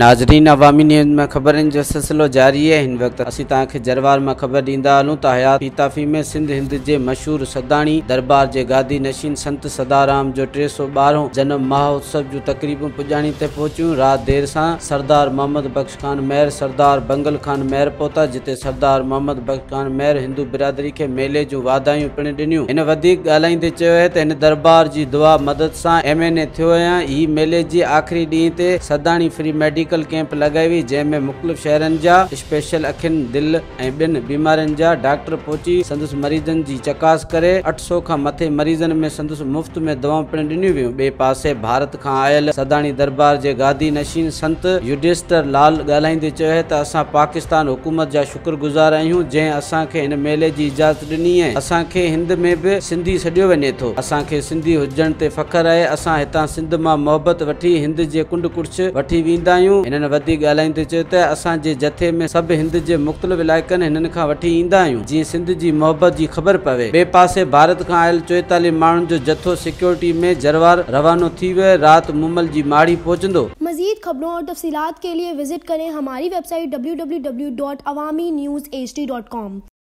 नाजरीन, अवामी न्यूज़ में खबरन जो सिलसिलो जारी है। इन वक्त असी ताके जरवार में खबर दींदा हलूं त हयात पीताफी में सिंध हिंद के मशहूर शदाणी दरबार के गादी नशीन संत शदाराम जो 312 जन्म महोत्सव जो तकरीबन पुजाणी ते पहुंचूं। रात देर से सरदार मोहम्मद बख्श खान मेहर सरदार बंगल खान मेहर पहुता, जिते सरदार मोहम्मद बख्श खान मेहर हिंदू बिरादरी के मेले जो वाधायूं पिण ॾिनियूं। इन वधीक ॻाल्हाईंदे चयो है त इन दरबार की दुआ मदद से MNA थियो है। ही मेले जी आखिरी ॾींहं ते शदाणी फ्री मेडिकल कैंप लगाई हुई, जैमें मुख्तलिफ शहरन जा स्पेशल अखिन दिल ऐं ॿिन बीमारियुनि जा डॉक्टर पहुची संदुस मरीजन जी चकास करे 800 खां मथे मरीजन में संदुस मुफ्त में दवाऊं पिण ॾिनियूं वियूं। ॿिए पासे भारत खां आयल शदाणी दरबार जे गादी नशीन संत युधिष्ठिर लाल ॻाल्हाईंदे चयो है त असां पाकिस्तान हुकूमत जा शुक्रगुज़ार आहियूं, जंहिं असांखे इन मेले जी इजाज़त ॾिनी आहे। असांखे हिंद में बि सिंधी सॾियो वञे थो। असांखे सिंधी हुजण ते फ़ख्र आहे। असां हितां सिंध मां मोहबत वठी हिंद जे कुंड कुर्छ वठी वेंदा आहियूं। इन्हनि वधीक ॻाल्हाईंदे चयो त असांजे जथे में सभु हिंद जे मुख़्तलिफ़ इलाइक़नि हिननि खां वठी ईंदा आहियूं, जीअं सिंध जी मोहबत जी ख़बर पवे। ॿिए पासे भारत खां आयल 44 माण्हुनि जो जथो सिक्योरिटी में जरवार रवानो थी वियो। रात मुमल जी माड़ी पहुंचंदो। मजीद खबरों और तफसीलात के लिए विजिट करें हमारी वेबसाइट www.awamiNewsHD.com।